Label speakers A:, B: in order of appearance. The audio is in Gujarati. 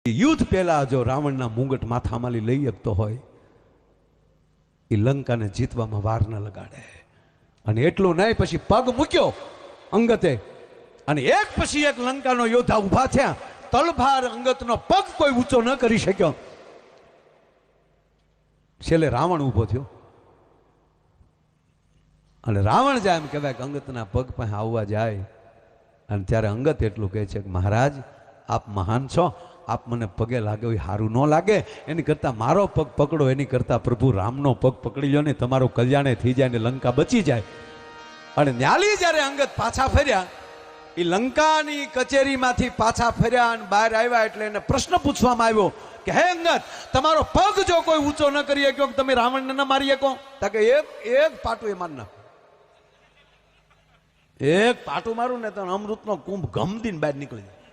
A: યુદ્ધ પહેલા જો રાવણના મુંગટ માથામાં લઈ શકતો હોય એ લંકાને જીતવામાં વાર ન લગાડે. અને એટલું નહીં, પછી પગ મૂક્યો અંગતે, અને એક પછી એક લંકાનો યોદ્ધા ઉભા થયા. તલભાર અંગતનો પગ કોઈ ઊંચો ન કરી શક્યો. છેલ્લે રાવણ ઊભો થયો, અને રાવણ જાય એમ કહેવાય કે અંગતના પગ પાસે આવવા જાય. અને ત્યારે અંગત એટલું કહે છે કે મહારાજ, આપ મહાન છો, આપ મને પગે લાગે એ સારું ન લાગે, એની કરતાં મારો પગ પકડો, એની કરતાં પ્રભુ રામનો પગ પકડી લો ને, તમારો કલ્યાણે થઈ જાય ને લંકા બચી જાય. અને ન્યાલી જ્યારે અંગત પાછા ફર્યા, એ લંકાની કચેરીમાંથી પાછા ફર્યા અને બહાર આવ્યા એટલે એને પ્રશ્ન પૂછવામાં આવ્યો કે હે અંગત, તમારો પગ જો કોઈ ઊંચો ન કરી શક્યો, તમે રાવણને ન મારી શકો? કે એક પાટું એ માર નાખ, એક પાટું મારું ને તો અમૃતનો કુંભ ગમદીને બહાર નીકળી જાય.